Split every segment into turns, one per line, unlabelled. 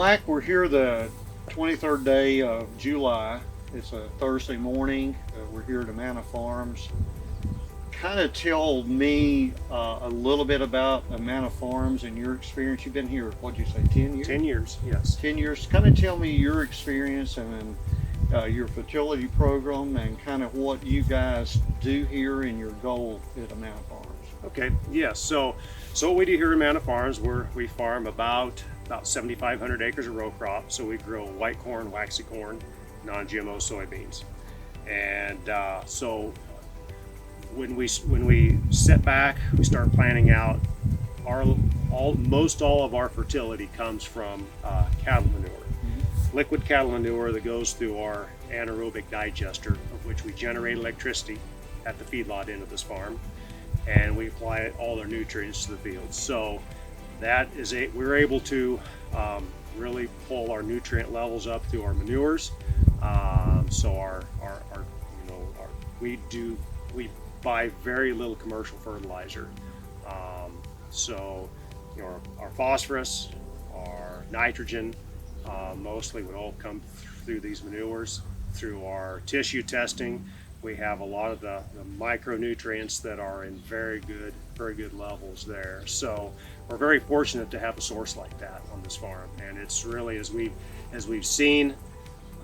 Mike, we're here the 23rd day of July. It's a Thursday morning. We're here at Amana Farms. Kind of tell me a little bit about Amana Farms and your experience. You've been here, what'd you say, 10 years?
10 years, yes.
10 years. Kind of tell me your experience and your fertility program and kind of what you guys do here and your goal at Amana Farms.
Okay, yes. So what we do here at Amana Farms, we farm about 7,500 acres of row crop. So we grow white corn, waxy corn, non-GMO soybeans. And so when we sit back, we start planning out. Most all of our fertility comes from cattle manure, liquid cattle manure that goes through our anaerobic digester, of which we generate electricity at the feedlot end of this farm, and we apply all their nutrients to the field. So that is we're able to really pull our nutrient levels up through our manures. So we buy very little commercial fertilizer. So our phosphorus, our nitrogen, mostly would all come through these manures. Through our tissue testing, we have a lot of the micronutrients that are in very good levels there. So we're very fortunate to have a source like that on this farm, and it's really, as we've seen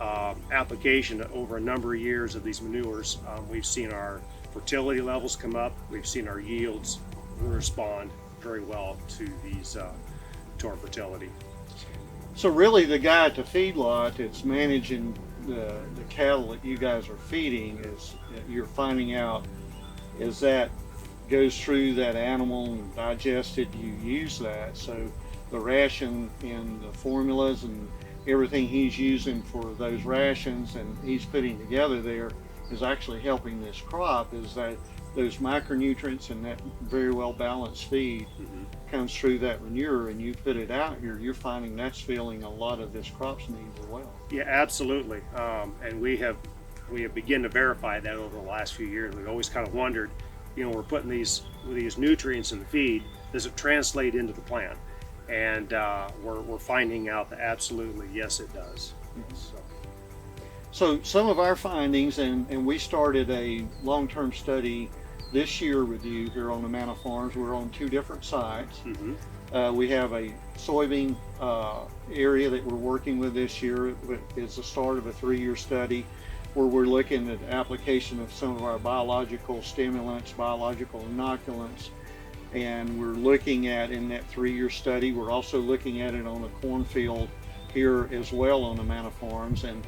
application over a number of years of these manures, we've seen our fertility levels come up. We've seen our yields respond very well to these to our fertility.
So really the guy at the feedlot that's managing the cattle that you guys are feeding is, you're finding out, is that goes through that animal and digested, you use that. So the ration and the formulas and everything he's using for those rations and he's putting together there is actually helping this crop, is that those micronutrients and that very well balanced feed comes through that manure, and you put it out here, you're finding that's filling a lot of this crop's needs as well.
Yeah, absolutely. And we have begun to verify that over the last few years. We've always kind of wondered, we're putting these nutrients in the feed, does it translate into the plant? And we're finding out that absolutely, yes, it does.
So some of our findings, and we started a long-term study this year with you here on Amana Farms. We're on 2 different sites. We have a soybean area that we're working with this year. It's the start of a 3-year study where we're looking at application of some of our biological stimulants, biological inoculants, and we're looking at, in that 3-year study, we're also looking at it on a cornfield here as well on Amana Farms. And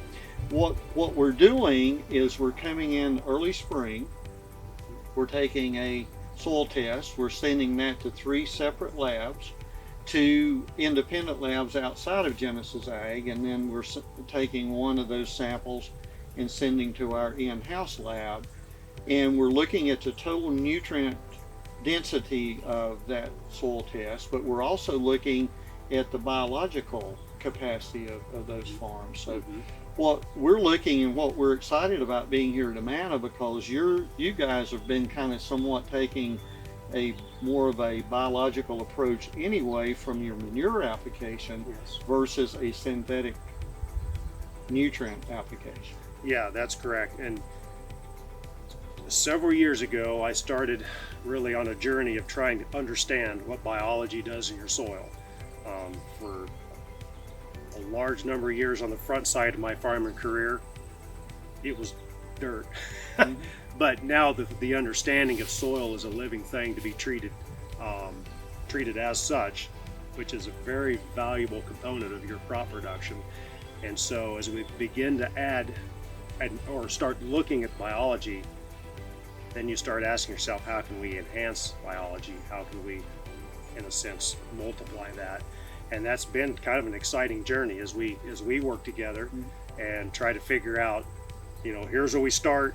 what we're doing is we're coming in early spring. We're taking a soil test. We're sending that to 3 separate labs, 2 independent labs outside of Genesis Ag, and then we're taking one of those samples and sending to our in-house lab. And we're looking at the total nutrient density of that soil test, but we're also looking at the biological capacity of those farms. So what we're looking and what we're excited about being here at Amana, because you guys have been kind of somewhat taking a more of a biological approach anyway from your manure application versus a synthetic nutrient application.
Yeah, that's correct. And several years ago, I started really on a journey of trying to understand what biology does in your soil. For a large number of years on the front side of my farming career, it was dirt. But now the understanding of soil as a living thing to be treated as such, which is a very valuable component of your crop production. And so as we begin to add or start looking at biology, then you start asking yourself, how can we enhance biology? How can we, in a sense, multiply that? And that's been kind of an exciting journey as we work together and try to figure out, here's where we start,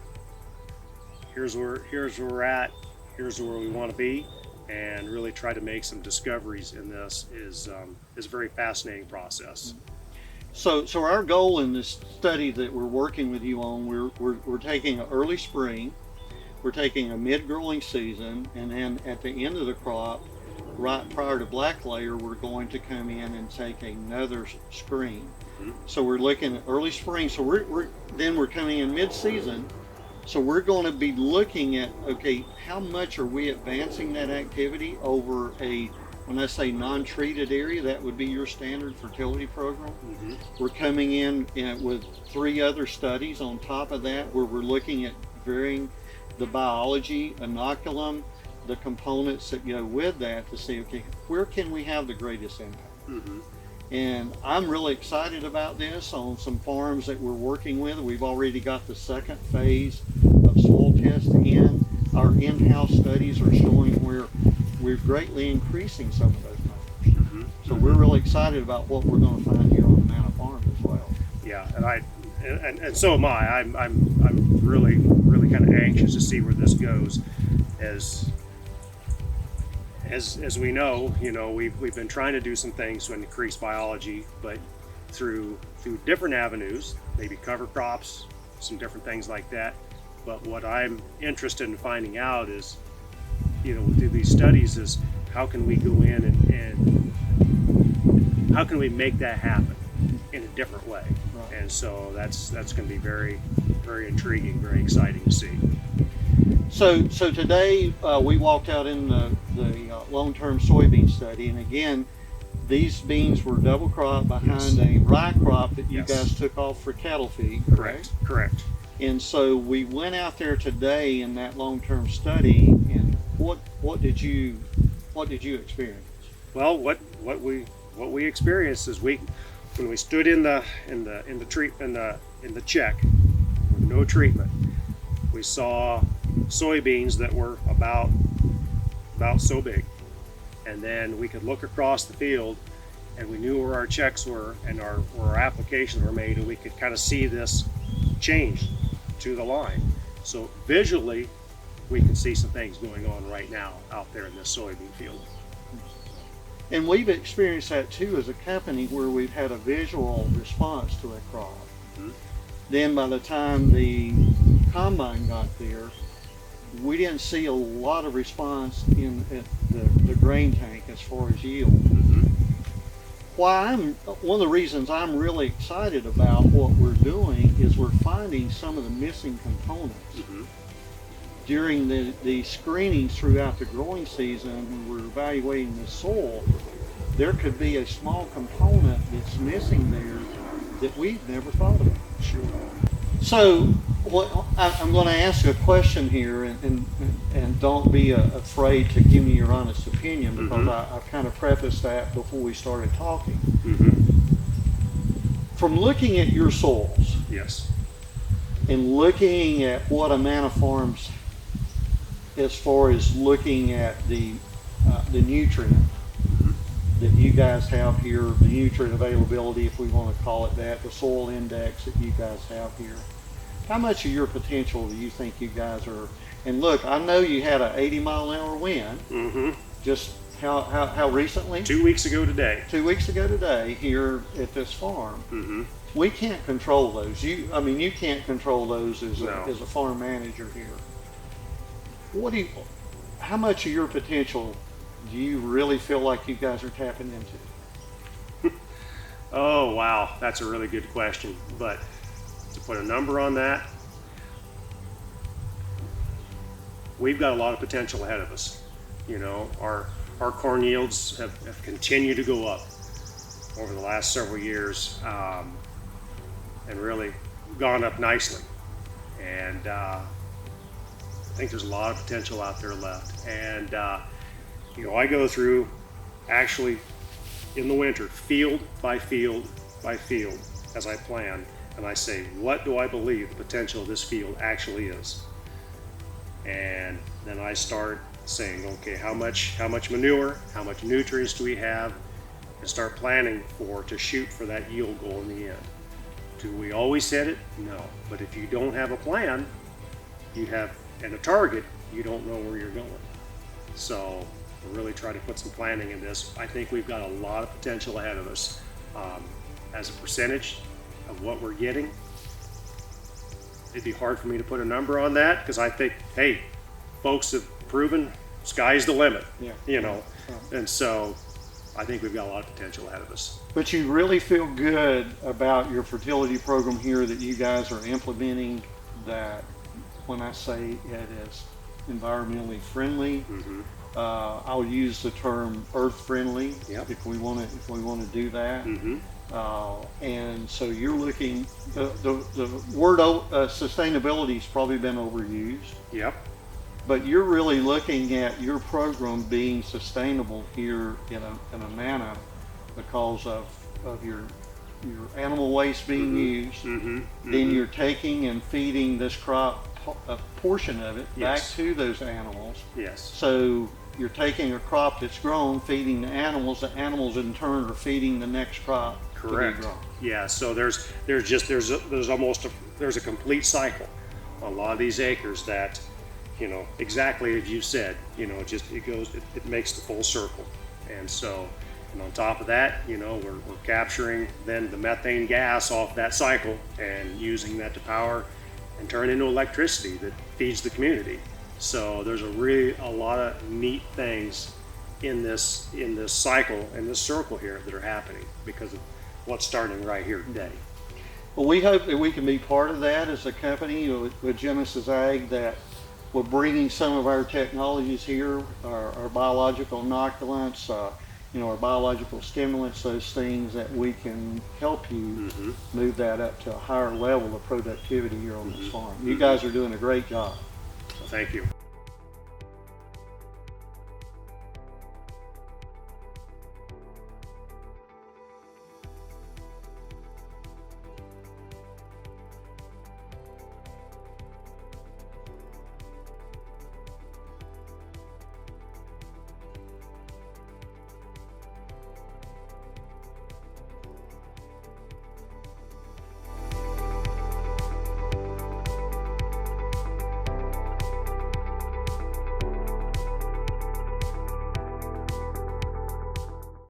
here's where we're at, here's where we want to be, and really try to make some discoveries in this is a very fascinating process.
So our goal in this study that we're working with you on, we're taking an early spring, we're taking a mid-growing season, and then at the end of the crop, right prior to black layer, we're going to come in and take another screen. So we're looking at early spring. So we're coming in mid-season. So we're going to be looking at, okay, how much are we advancing that activity over a, when I say non-treated area, that would be your standard fertility program. We're coming in with 3 other studies on top of that, where we're looking at varying the biology, inoculum, the components that go with that, to see, okay, where can we have the greatest impact? And I'm really excited about this on some farms that we're working with. We've already got the second phase of soil test in. Our in-house studies are showing where we're greatly increasing some of those numbers. So we're really excited about what we're going to find here on the Amana farm as well.
Yeah, and so am I. I'm really kind of anxious to see where this goes. As we know, we've been trying to do some things to increase biology, but through different avenues, maybe cover crops, some different things like that. But what I'm interested in finding out is, through these studies, is how can we go in and how can we make that happen in a different way?
Right.
And so that's going to be very, very intriguing, very exciting to see.
So today we walked out in the long-term soybean study, and again, these beans were double crop behind a rye crop that you guys took off for cattle feed, correct?
Correct.
And so we went out there today in that long-term study, and what did you experience?
Well, what we experienced is when we stood in the check with no treatment, we saw soybeans that were about so big, and then we could look across the field and we knew where our checks were and where our applications were made, and we could kind of see this change to the line. So visually we can see some things going on right now out there in this soybean field.
And we've experienced that too as a company, where we've had a visual response to a crop. Then by the time the combine got there, we didn't see a lot of response in the grain tank as far as yield. One of the reasons I'm really excited about what we're doing is we're finding some of the missing components. During the screenings throughout the growing season, when we're evaluating the soil, there could be a small component that's missing there that we've never thought about.
Sure.
So I'm going to ask a question here, and don't be afraid to give me your honest opinion, because I've kind of prefaced that before we started talking. From looking at your soils,
Yes.
and looking at what Amana Farms, as far as looking at the nutrient that you guys have here, the nutrient availability, if we want to call it that, the soil index that you guys have here, how much of your potential do you think you guys are? And look, I know you had an 80-mile-an-hour wind. Just how recently?
2 weeks ago today.
2 weeks ago today, here at this farm. We can't control those. You can't control those as a farm manager here. How much of your potential do you really feel like you guys are tapping into?
Oh, wow. That's a really good question. But to put a number on that, we've got a lot of potential ahead of us. Our corn yields have continued to go up over the last several years, and really gone up nicely. And I think there's a lot of potential out there left. And I go through, actually in the winter, field by field by field as I plan, and I say, what do I believe the potential of this field actually is? And then I start saying, okay, how much manure, how much nutrients do we have, and start planning to shoot for that yield goal in the end. Do we always hit it? No. But if you don't have a plan, and a target, you don't know where you're going. So we're really trying to put some planning in this. I think we've got a lot of potential ahead of us. As a percentage of what we're getting, it'd be hard for me to put a number on that, because I think, hey, folks have proven sky's the limit. And so I think we've got a lot of potential ahead of us.
But you really feel good about your fertility program here that you guys are implementing, that when I say it is environmentally friendly, I'll use the term earth friendly if we want to do that. And so you're looking, the word sustainability has probably been overused.
Yep.
But you're really looking at your program being sustainable here in Amana because of your animal waste being used. Then you're taking and feeding this crop, a portion of it, back to those animals.
Yes.
So you're taking a crop that's grown, feeding the animals in turn are feeding the next crop.
Correct.
To be grown.
Yeah. So there's a complete cycle on a lot of these acres that, you know, exactly as you said, you know, it makes the full circle. And so, and on top of that, you know, we're capturing then the methane gas off that cycle and using that to power and turn into electricity that feeds the community. So there's a lot of neat things in this cycle, in this circle here, that are happening because of what's starting right here today.
Well, we hope that we can be part of that as a company with Genesis Ag, that we're bringing some of our technologies here, our biological inoculants, you know, our biological stimulants, those things that we can help you move that up to a higher level of productivity here on this farm. You guys are doing a great job.
So thank you.